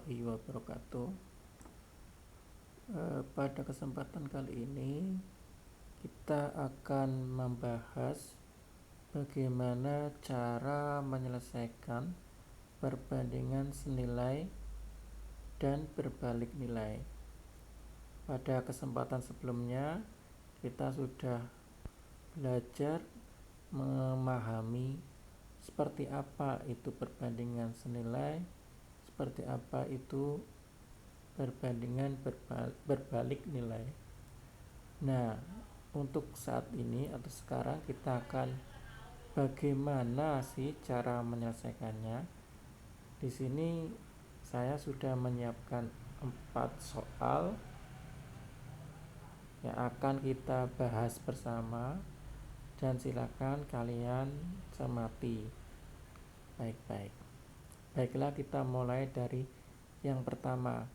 warahmatullahi wabarakatuh. Pada kesempatan kali ini kita akan membahas bagaimana cara menyelesaikan perbandingan senilai dan berbalik nilai. Pada kesempatan sebelumnya kita sudah belajar memahami seperti apa itu perbandingan senilai, seperti apa itu perbandingan berbalik nilai. Nah, untuk saat ini atau sekarang kita akan bagaimana sih cara menyelesaikannya. Di sini saya sudah menyiapkan 4 soal yang akan kita bahas bersama, dan silakan kalian cermati baik-baik. Baiklah, kita mulai dari yang pertama.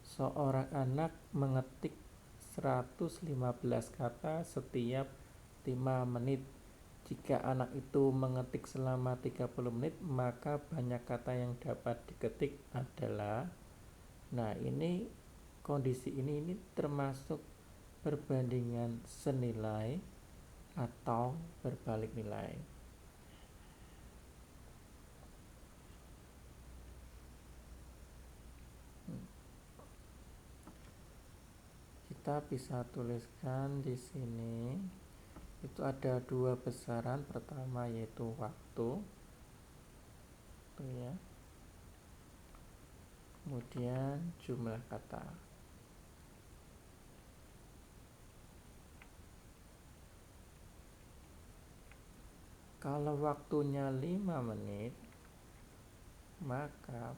Seorang anak mengetik 115 kata setiap 5 menit. Jika anak itu mengetik selama 30 menit, maka banyak kata yang dapat diketik adalah. Nah, ini kondisi ini termasuk perbandingan senilai atau berbalik nilai. Kita bisa tuliskan di sini. Itu ada 2 besaran. Pertama yaitu waktu. Tuh ya. Kemudian jumlah kata. Kalau waktunya 5 menit, maka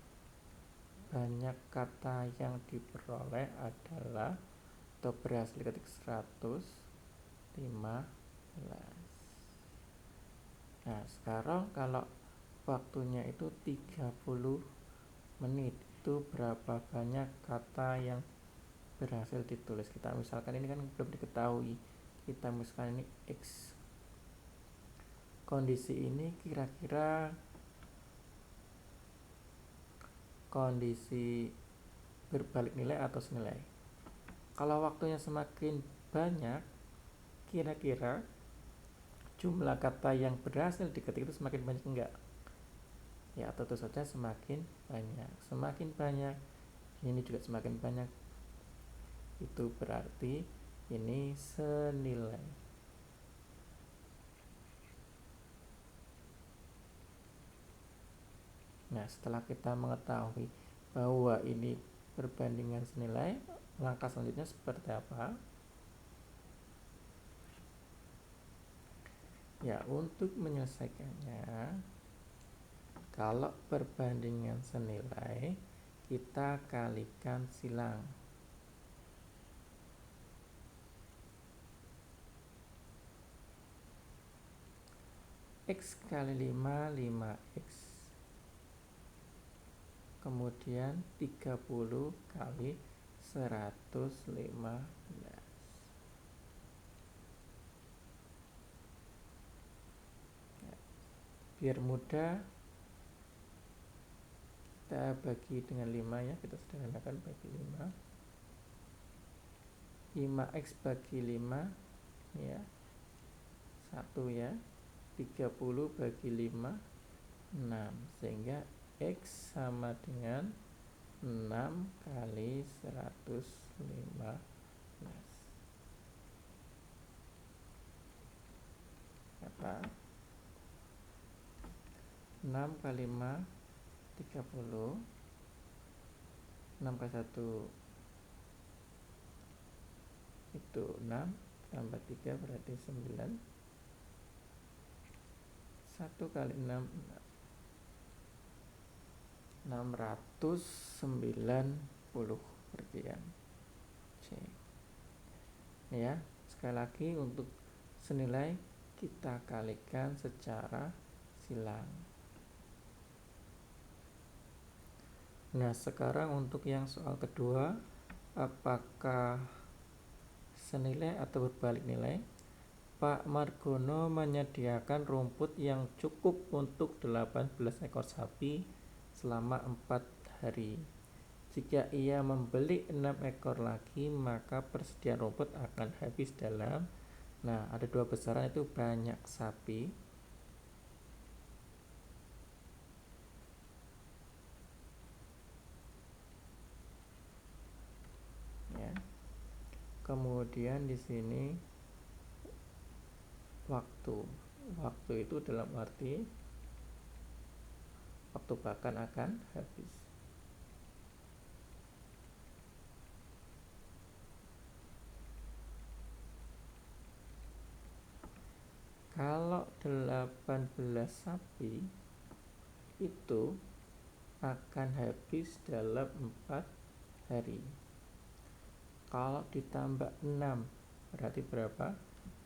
banyak kata yang diperoleh adalah atau berhasil ketik 115. Nah, sekarang kalau waktunya itu 30 menit, itu berapa banyak kata yang berhasil ditulis. Kita misalkan ini kan belum diketahui, kita misalkan ini X. Kondisi ini kira-kira kondisi berbalik nilai atau senilai. Kalau waktunya semakin banyak, kira-kira jumlah kata yang berhasil diketik itu semakin banyak enggak? Ya, tentu saja semakin banyak. Semakin banyak, ini juga semakin banyak. Itu berarti ini senilai. Nah, setelah kita mengetahui bahwa ini perbandingan senilai, langkah selanjutnya seperti apa? Ya, untuk menyelesaikannya, kalau perbandingan senilai, kita kalikan silang. X kali 5, 5X. Kemudian 30 kali 115. Biar mudah, kita bagi dengan 5 ya. Kita sederhanakan, bagi 5. 5X bagi 5 ya, 1 ya. 30 bagi 5, 6. Sehingga X sama dengan 6 kali 115. Apa? 6 kali 5, 30. 6 kali 1 itu 6, tambah 3 berarti 9. 1 kali 6, 690 perhatian C. Ya, sekali lagi untuk senilai kita kalikan secara silang. Nah, sekarang untuk yang soal kedua, apakah senilai atau berbalik nilai? Pak Margono menyediakan rumput yang cukup untuk 18 ekor sapi selama 4 hari. Jika ia membeli 6 ekor lagi, maka persediaan rumput akan habis dalam. Nah, ada dua besaran itu banyak sapi. Ya. Kemudian di sini waktu. Waktu itu dalam arti waktu pakan akan habis. Kalau 18 sapi itu akan habis dalam 4 hari. Kalau ditambah 6 berarti berapa?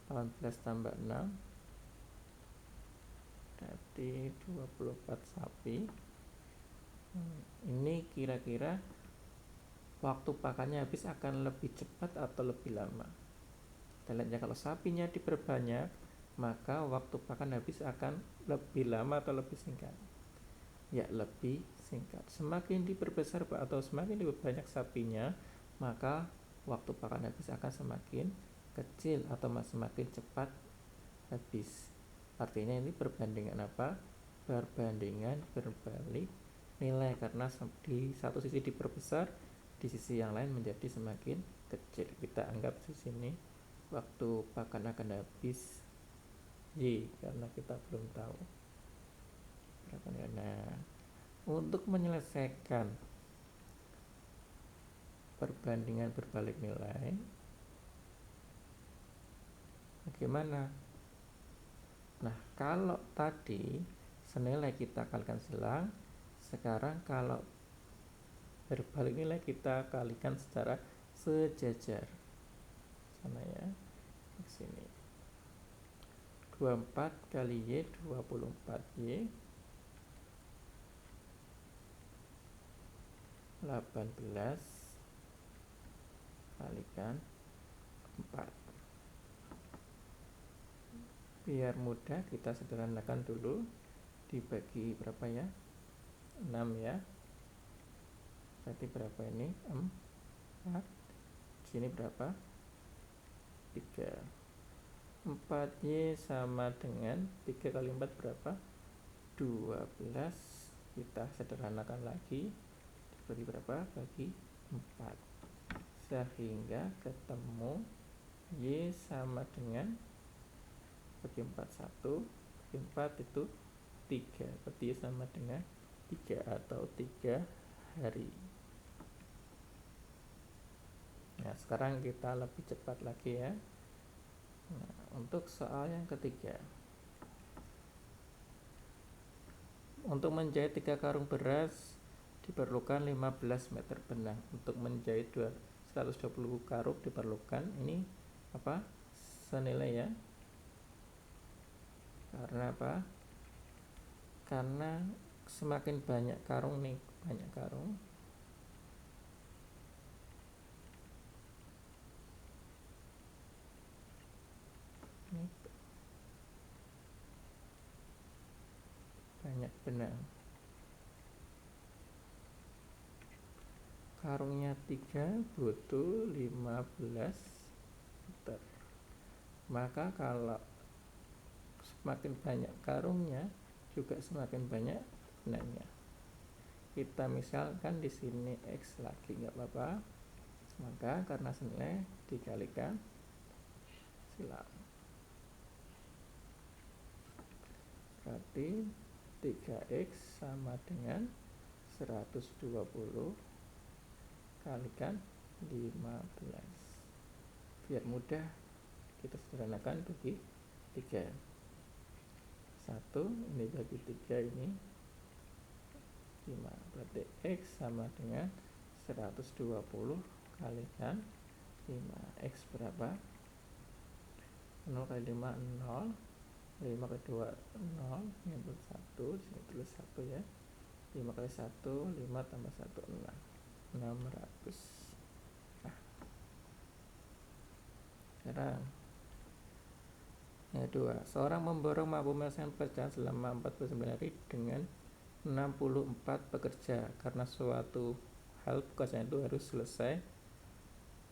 18 tambah 6 berarti 24 sapi. Ini kira-kira waktu pakannya habis akan lebih cepat atau lebih lama? Kita lihat ya, kalau sapinya diperbanyak, maka waktu pakan habis akan lebih lama atau lebih singkat? Ya, lebih singkat. Semakin diperbesar atau semakin diperbanyak sapinya, maka waktu pakan habis akan semakin kecil atau semakin cepat habis. Artinya ini perbandingan apa? Perbandingan berbalik nilai, karena di satu sisi diperbesar, di sisi yang lain menjadi semakin kecil. Kita anggap di sini waktu pakan akan habis Y, karena kita belum tahu. Nah, untuk menyelesaikan perbandingan berbalik nilai, bagaimana? Nah, kalau tadi senilai kita kalikan silang, sekarang kalau berbalik nilai kita kalikan secara sejajar. Sana ya, di sini. 24 kali Y, 24Y, 18 kalikan 4. Biar mudah kita sederhanakan dulu, dibagi berapa ya? 6 ya. Berarti berapa ini? 4. Sini berapa? 3. 4Y sama dengan 3 kali 4 berapa? 12. Kita sederhanakan lagi, dibagi berapa? Bagi 4. Sehingga ketemu Y sama dengan bagi 4 1, bagi 4 itu 3. Berarti Y sama dengan 3 atau 3 hari. Nah, sekarang kita lebih cepat lagi ya. Nah, untuk soal yang ketiga, untuk menjahit 3 karung beras diperlukan 15 meter benang. Untuk menjahit 120 karung diperlukan ini apa? Senilai ya. Karena apa? Karena semakin banyak karung nih, banyak karung, ini banyak benang. Karungnya 3 butuh 15 meter. Maka kalau semakin banyak karungnya, juga semakin banyak benangnya. Kita misalkan di sini X lagi, nggak apa-apa. Maka karena senilai dikalikan silang. Berarti 3X sama dengan 120 kalikan 15. Biar mudah kita sederhanakan bagi 3. 1 ini bagi 3 ini 5. Berarti X sama dengan 120 kalikan 5. X berapa? 0 kali 5 0. 5 kali 2 0. Ini 1. Sini tulis 1 ya. 5 kali 1 5 tambah 1 6. 600. Nah, sekarang yang kedua, seorang memborong mampu menyelesaikan pekerjaan selama 49 hari dengan 64 pekerja. Karena suatu hal pekerjaan itu harus selesai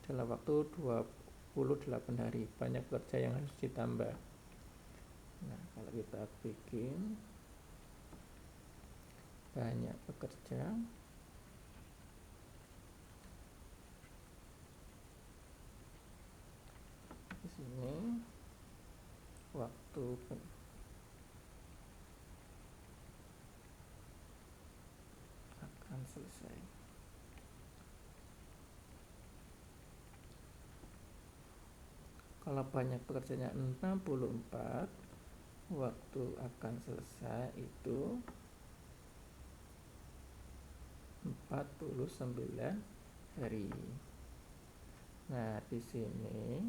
dalam waktu 28 hari. Banyak pekerja yang harus ditambah. Nah, kalau kita bikin banyak pekerja, di sini waktu akan selesai. Kalau banyak pekerjanya 64, waktu akan selesai itu 49 hari. Nah, di sini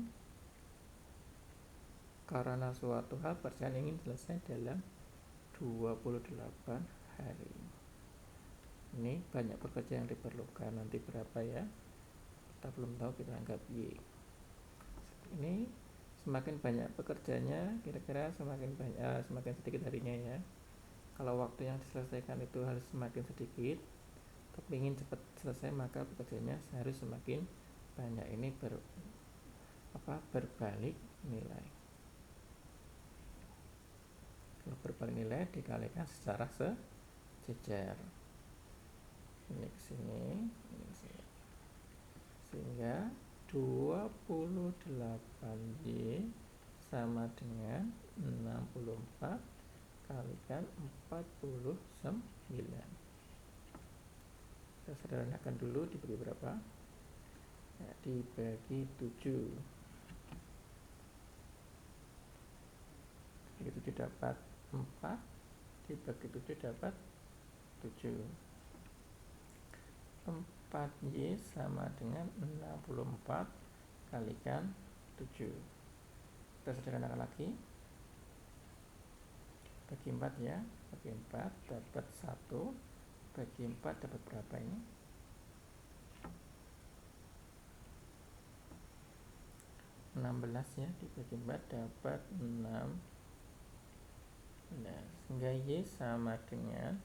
karena suatu hal pekerjaan ingin selesai dalam 28 hari. Ini banyak pekerja yang diperlukan, nanti berapa ya? Kita belum tahu, kita anggap Y. Ini semakin banyak pekerjanya, kira-kira semakin banyak, semakin sedikit harinya ya. Kalau waktu yang diselesaikan itu harus semakin sedikit, tapi ingin cepat selesai, maka pekerjanya harus semakin banyak. Ini berbalik nilai. Kalau berbalik nilai dikalikan secara sejajar. Ini ke sini, ini ke sini. Sehingga 28Y sama dengan 64 kalikan 49. Kita sederhanakan dulu, dibagi berapa? Ya, dibagi 7. Dibagi 7 dapat 4, dibagi 7 dapat 7. 4Y sama dengan 64 kalikan 7. Kita sederhanakan lagi, bagi 4 ya, bagi 4 dapat 1, bagi 4 dapat berapa ini? 16 ya, dibagi 4 dapat 6. Nah, sehingga Y sama dengan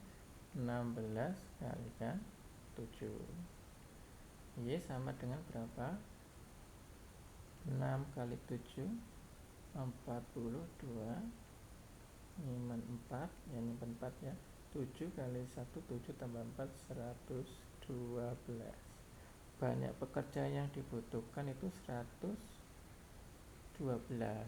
16 kalikan 7. Y sama dengan berapa? 6 kali 7 42, nyimpen 4 ya, nyimpen 4 ya. 7 kali 1 7 tambah 4 112. Banyak pekerja yang dibutuhkan itu 112.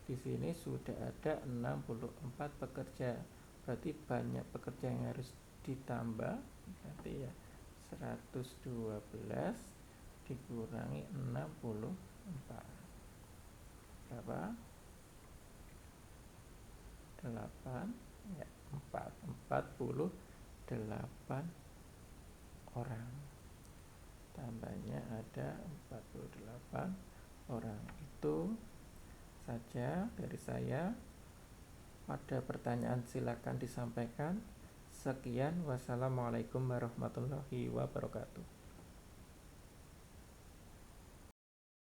Di sini sudah ada 64 pekerja, berarti banyak pekerja yang harus ditambah. Berarti ya 112 dikurangi 64 berapa? 8 ya, 48 orang. Tambahnya ada 48 orang. Itu saja dari saya. Ada pertanyaan silakan disampaikan. Sekian, wassalamualaikum warahmatullahi wabarakatuh.